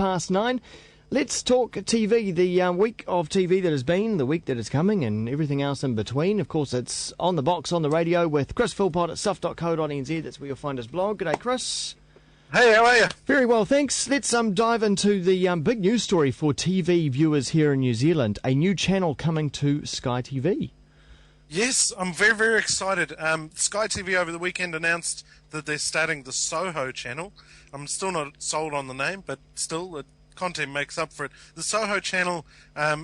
9:30. Let's talk TV, the week of TV that has been, the week that is coming, and everything else in between. Of course, it's On the Box, on the radio with Chris Philpott at stuff.co.nz. That's where you'll find his blog. G'day, Chris. Hey, how are you? Very well, thanks. Let's dive into the big news story for TV viewers here in New Zealand. A new channel coming to Sky TV. Yes, I'm very, very excited. Sky TV over the weekend announced that they're starting the SoHo channel. I'm still not sold on the name, but still, the content makes up for it. The SoHo channel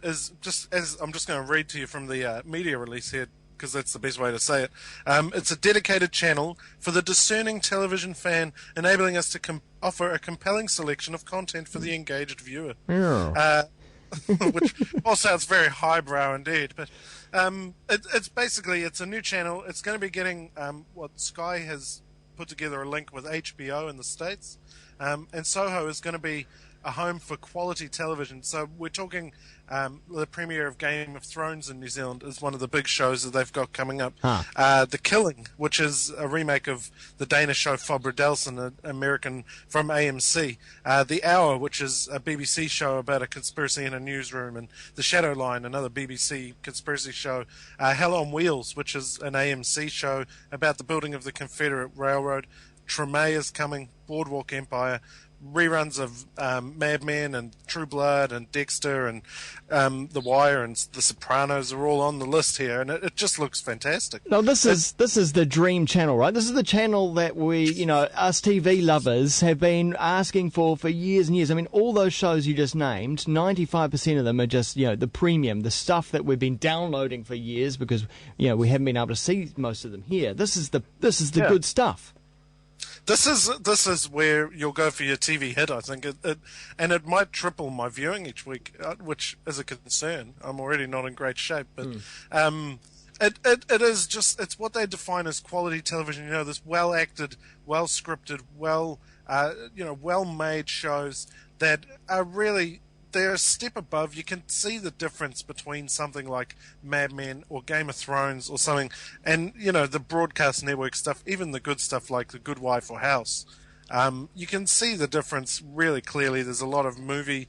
is just, as I'm just going to read to you from the media release here, because that's the best way to say it. It's a dedicated channel for the discerning television fan, enabling us to offer a compelling selection of content for the engaged viewer. Yeah. Which all sounds very highbrow indeed, but it's basically, it's a new channel. It's going to be getting what Sky has put together a link with HBO in the States, and SoHo is going to be a home for quality television. So we're talking the premiere of Game of Thrones in New Zealand is one of the big shows that they've got coming up. The Killing, which is a remake of the Danish show Fobredelsen, an American from AMC. The Hour, which is a BBC show about a conspiracy in a newsroom, and The Shadow Line, another BBC conspiracy show. Hell on Wheels, which is an AMC show about the building of the Confederate Railroad. Treme is coming, Boardwalk Empire. Reruns of Mad Men and True Blood and Dexter and The Wire and The Sopranos are all on the list here, and it just looks fantastic. No, this is the dream channel, right? This is the channel that we, us TV lovers have been asking for years and years. I mean, all those shows you just named, 95% of them are just, the premium, the stuff that we've been downloading for years because, we haven't been able to see most of them here. This is the good stuff. This is where you'll go for your TV hit, I think, and it might triple my viewing each week, which is a concern. I'm already not in great shape, but it is just, it's what they define as quality television. This well acted, well scripted, well made shows that are really, they're a step above. You can see the difference between something like Mad Men or Game of Thrones or something, and the broadcast network stuff, even the good stuff like The Good Wife or House. You can see the difference really clearly. There's a lot of movie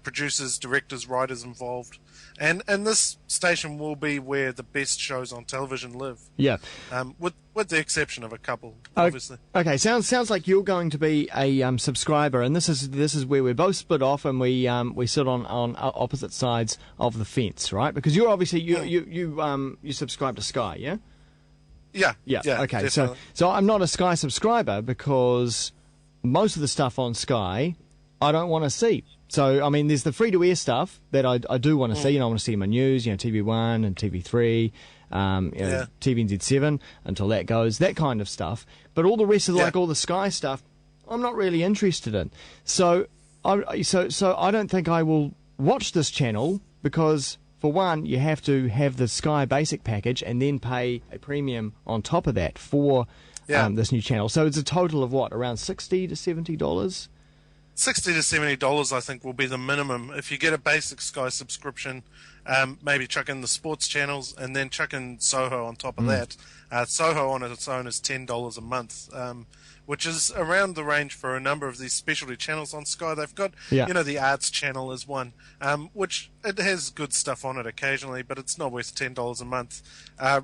producers, directors, writers involved, and this station will be where the best shows on television live. Yeah. With the exception of a couple, obviously. Okay, sounds like you're going to be a subscriber, and this is where we're both split off, and we sit on opposite sides of the fence, right? Because you're obviously you subscribe to Sky, yeah? Yeah. Okay, definitely. so I'm not a Sky subscriber because most of the stuff on Sky I don't want to see. So, I mean, there's the free-to-air stuff that I do want to see. I want to see my news, TV1 and TV3, TVNZ7 until that goes, that kind of stuff. But all the rest of all the Sky stuff, I'm not really interested in. So I don't think I will watch this channel because, for one, you have to have the Sky basic package and then pay a premium on top of that for this new channel. So it's a total of what, around $60 to $70? $60 to $70, I think, will be the minimum. If you get a basic Sky subscription, maybe chuck in the sports channels and then chuck in SoHo on top of that. SoHo on its own is $10 a month, which is around the range for a number of these specialty channels on Sky. They've got, the arts channel is one, which it has good stuff on it occasionally, but it's not worth $10 a month.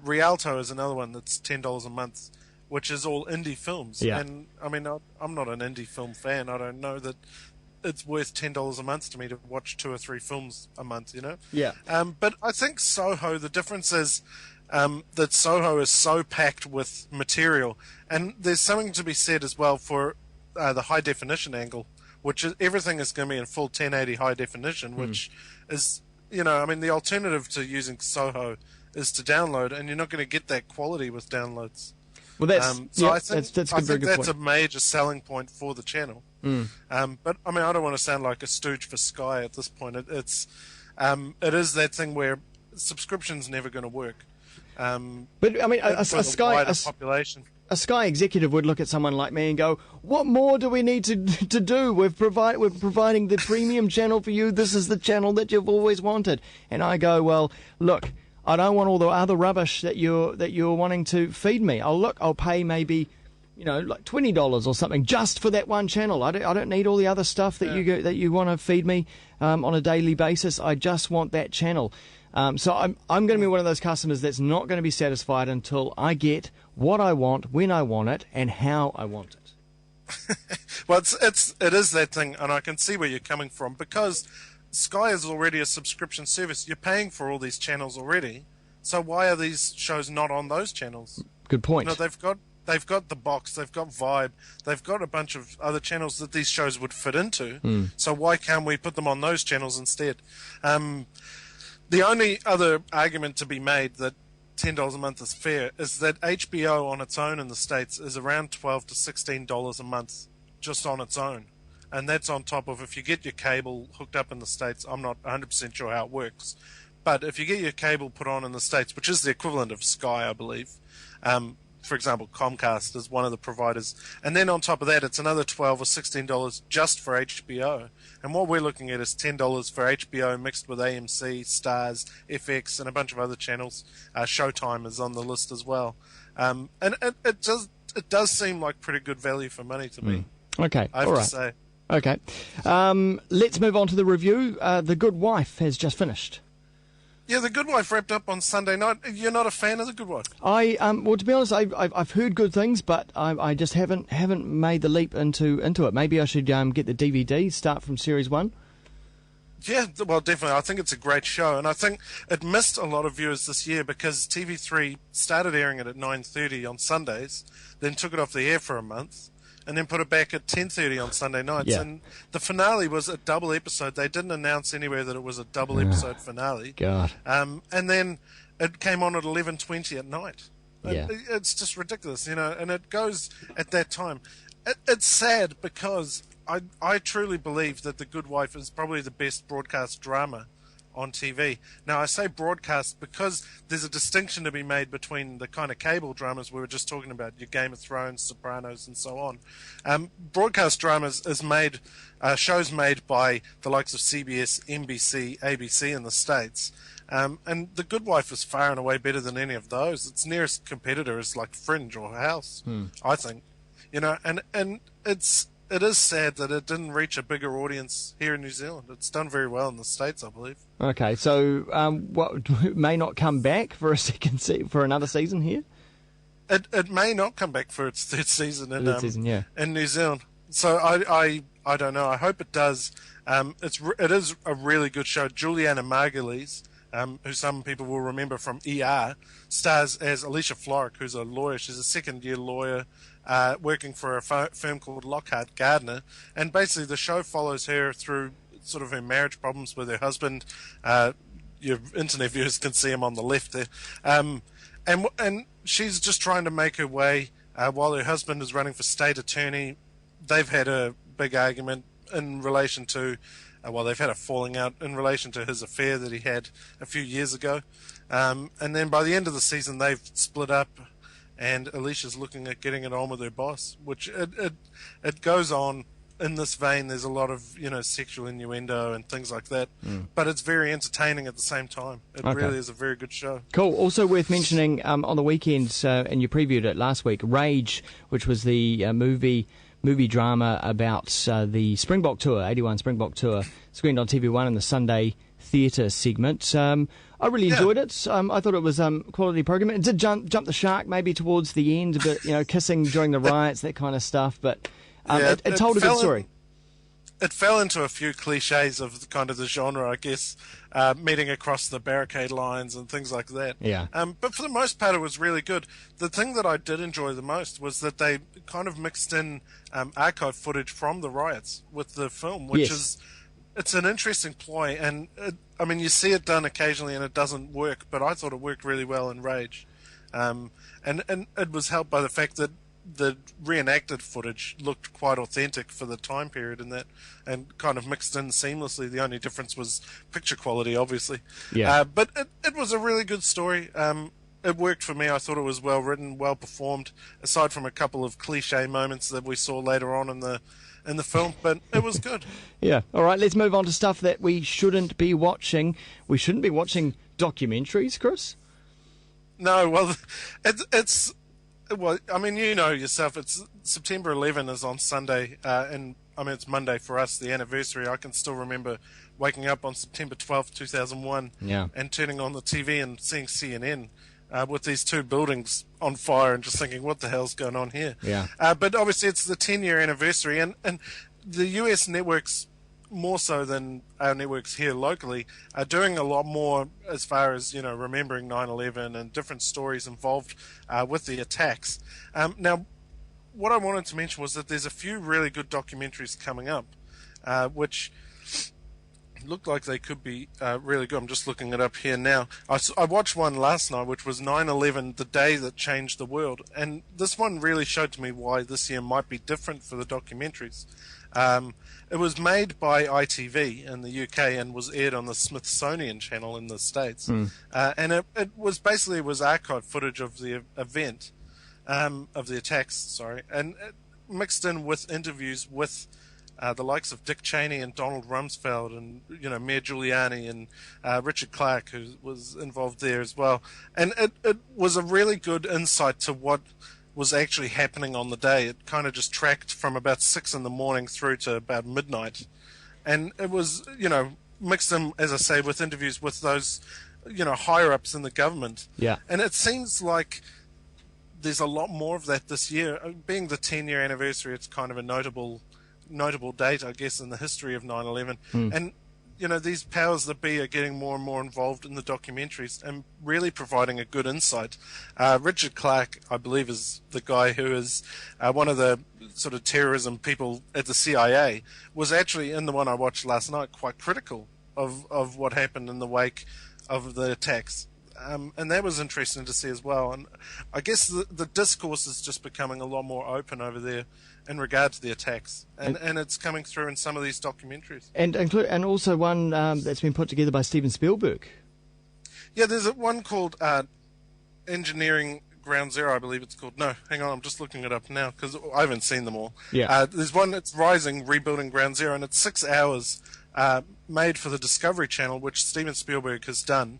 Rialto is another one that's $10 a month, which is all indie films. Yeah. And, I mean, I'm not an indie film fan. I don't know that it's worth $10 a month to me to watch 2 or 3 films a month, Yeah. But I think SoHo, the difference is that SoHo is so packed with material. And there's something to be said as well for the high-definition angle, which is everything is going to be in full 1080 high definition, which is, the alternative to using SoHo is to download, and you're not going to get that quality with downloads. Well, I think that's a major selling point for the channel. But I don't want to sound like a stooge for Sky at this point. It is that thing where subscription's never going to work. But I mean, a Sky executive would look at someone like me and go, "What more do we need to do? We're providing the premium channel for you. This is the channel that you've always wanted." And I go, "Well, look, I don't want all the other rubbish that you're wanting to feed me. I'll pay maybe, like $20 or something just for that one channel. I don't need all the other stuff that you want to feed me on a daily basis. I just want that channel. So I'm going to be one of those customers that's not going to be satisfied until I get what I want, when I want it, and how I want it. Well, it is that thing, and I can see where you're coming from, because Sky is already a subscription service. You're paying for all these channels already, so why are these shows not on those channels? Good point. They've got the box, they've got Vibe, they've got a bunch of other channels that these shows would fit into. So why can't we put them on those channels instead? The only other argument to be made that $10 a month is fair is that HBO on its own in the States is around $12 to $16 a month just on its own. And that's on top of, if you get your cable hooked up in the States, I'm not 100% sure how it works, but if you get your cable put on in the States, which is the equivalent of Sky, I believe, for example, Comcast is one of the providers, and then on top of that, it's another $12 or $16 just for HBO. And what we're looking at is $10 for HBO mixed with AMC, Stars, FX, and a bunch of other channels. Showtime is on the list as well, and it does seem like pretty good value for money to me. Okay, I have to say. Okay, let's move on to the review. The Good Wife has just finished. Yeah, The Good Wife wrapped up on Sunday night. You're not a fan of The Good Wife? Well, to be honest, I've heard good things, but I just haven't made the leap into it. Maybe I should get the DVD, start from series 1. Yeah, well, definitely. I think it's a great show, and I think it missed a lot of viewers this year because TV3 started airing it at 9:30 on Sundays, then took it off the air for a month, and then put it back at 10:30 on Sunday nights. Yeah. And the finale was a double episode. They didn't announce anywhere that it was a double episode finale. God. And then it came on at 11:20 at night. Yeah. It's just ridiculous, and it goes at that time. It's sad because I truly believe that The Good Wife is probably the best broadcast drama on TV. Now, I say broadcast because there's a distinction to be made between the kind of cable dramas we were just talking about, your Game of Thrones, Sopranos, and so on. Broadcast dramas is made, shows made by the likes of CBS, NBC, ABC in the States. And The Good Wife is far and away better than any of those. Its nearest competitor is like Fringe or House, I think. And it is sad that it didn't reach a bigger audience here in New Zealand. It's done very well in the States, I believe. Okay, so what may not come back for for another season here? It may not come back for its third season in New Zealand. So I don't know. I hope it does. It is a really good show. Juliana Margulies, who some people will remember from ER, stars as Alicia Florrick, who's a lawyer. She's a second-year lawyer working for a firm called Lockhart Gardner. And basically the show follows her through sort of her marriage problems with her husband. Your internet viewers can see him on the left there. And she's just trying to make her way while her husband is running for state attorney. They've had a big argument in relation to they've had a falling out in relation to his affair that he had a few years ago. And then by the end of the season, they've split up, and Alicia's looking at getting it on with her boss, which it goes on in this vein. There's a lot of, sexual innuendo and things like that, but it's very entertaining at the same time. It really is a very good show. Cool. Also worth mentioning on the weekend, and you previewed it last week, Rage, which was the movie drama about the Springbok Tour, 81 Springbok Tour, screened on TV1 in the Sunday theatre segment. I really enjoyed it. I thought it was quality programming. It did jump the shark maybe towards the end, but kissing during the riots, that kind of stuff. But it told a good story. It fell into a few cliches of kind of the genre, I guess, meeting across the barricade lines and things like that. Yeah. But for the most part, it was really good. The thing that I did enjoy the most was that they kind of mixed in archive footage from the riots with the film, which is it's an interesting ploy. And you see it done occasionally, and it doesn't work. But I thought it worked really well in Rage, and it was helped by the fact that the reenacted footage looked quite authentic for the time period and kind of mixed in seamlessly. The only difference was picture quality, obviously. Yeah. But it was a really good story. It worked for me. I thought it was well written, well performed, aside from a couple of cliche moments that we saw later on in the film, but it was good. Yeah. All right, let's move on to stuff that we shouldn't be watching. We shouldn't be watching documentaries, Chris? No, well, it's Well, I mean, you know yourself, it's September 11 is on Sunday, and I mean, it's Monday for us, the anniversary. I can still remember waking up on September 12th, 2001, and turning on the TV and seeing CNN with these two buildings on fire and just thinking, what the hell's going on here? Yeah. But obviously, it's the 10-year anniversary, and the US networks, more so than our networks here locally, are doing a lot more as far as, remembering 9/11 and different stories involved with the attacks. Now, what I wanted to mention was that there's a few really good documentaries coming up, which look like they could be really good. I'm just looking it up here now. I watched one last night, which was 9/11, the day that changed the world. And this one really showed to me why this year might be different for the documentaries. It was made by ITV in the UK and was aired on the Smithsonian Channel in the States. And it was archived footage of the event, of the attacks, sorry, and mixed in with interviews with the likes of Dick Cheney and Donald Rumsfeld and, Mayor Giuliani and Richard Clarke, who was involved there as well. And it was a really good insight to what was actually happening on the day. It kind of just tracked from about 6 in the morning through to about midnight. And it was, mixed in, as I say, with interviews with those, higher-ups in the government. Yeah. And it seems like there's a lot more of that this year. Being the 10-year anniversary, it's kind of a notable date, I guess, in the history of 9/11. And, these powers that be are getting more and more involved in the documentaries and really providing a good insight. Richard Clarke, I believe, is the guy who is one of the sort of terrorism people at the CIA, was actually, in the one I watched last night, quite critical of what happened in the wake of the attacks. And that was interesting to see as well. And I guess the discourse is just becoming a lot more open over there in regard to the attacks. And it's coming through in some of these documentaries. And also one that's been put together by Steven Spielberg. Yeah, there's one called Engineering Ground Zero, I believe it's called. No, hang on, I'm just looking it up now because I haven't seen them all. Yeah. There's one that's Rising, Rebuilding Ground Zero, and it's 6 hours made for the Discovery Channel, which Steven Spielberg has done.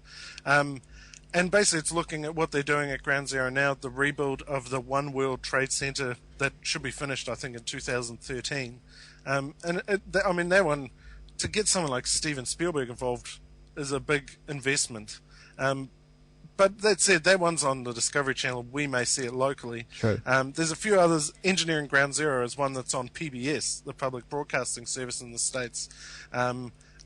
And basically it's looking at what they're doing at Ground Zero now, the rebuild of the One World Trade Center that should be finished, I think, in 2013. That one, to get someone like Steven Spielberg involved is a big investment. But that said, that one's on the Discovery Channel. We may see it locally. True. There's a few others. Engineering Ground Zero is one that's on PBS, the public broadcasting service in the States.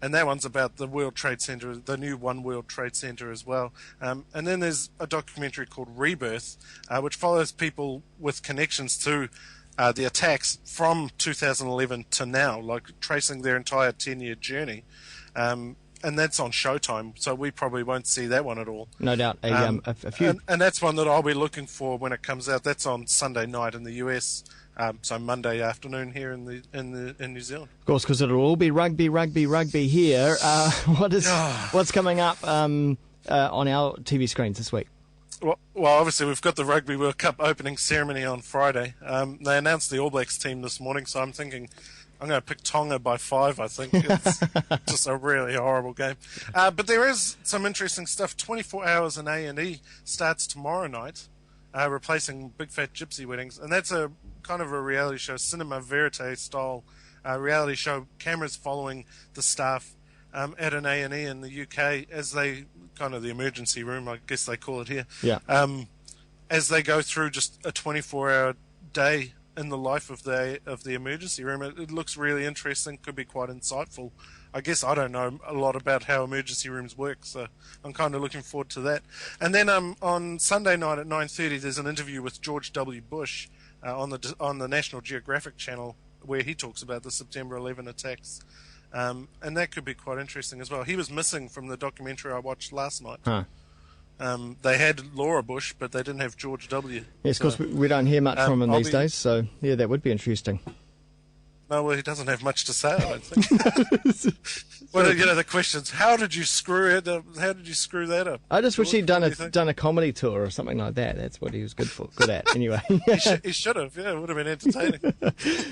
And that one's about the World Trade Center, the new One World Trade Center as well. And then there's a documentary called Rebirth, which follows people with connections to the attacks from 2011 to now, like tracing their entire 10-year journey. And that's on Showtime, so we probably won't see that one at all. No doubt. A few. And that's one that I'll be looking for when it comes out. That's on Sunday night in the US. So Monday afternoon here in New Zealand. Of course, because it'll all be rugby here. What's coming up on our TV screens this week? Well, obviously we've got the Rugby World Cup opening ceremony on Friday. They announced the All Blacks team this morning, so I'm thinking I'm going to pick Tonga by 5, I think. It's just a really horrible game. But there is some interesting stuff. 24 Hours in A&E starts tomorrow night, replacing Big Fat Gypsy Weddings. And that's a kind of a reality show, cinema verite style reality show. Cameras following the staff at an A&E in the UK as they, kind of the emergency room, I guess they call it here. Yeah. As they go through just a 24-hour day in the life of the emergency room. It looks really interesting, could be quite insightful. I guess I don't know a lot about how emergency rooms work, so I'm kind of looking forward to that. And then on Sunday night at 9:30, there's an interview with George W. Bush on the National Geographic Channel, where he talks about the September 11 attacks. And that could be quite interesting as well. He was missing from the documentary I watched last night. Huh. They had Laura Bush, but they didn't have George W. Yes, of course, we don't hear much from him these days, so yeah, that would be interesting. No, well, he doesn't have much to say, I don't think. Well, the questions, how did you screw it up? How did you screw that up? I just wish he'd done a comedy tour or something like that. That's what he was good at, anyway. He should have, yeah, it would have been entertaining.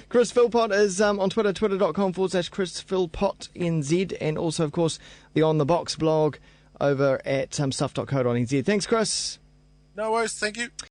Chris Philpott is on Twitter, twitter.com/Chris Philpott NZ, and also, of course, the On The Box blog over at stuff.co.nz. Thanks, Chris. No worries, thank you.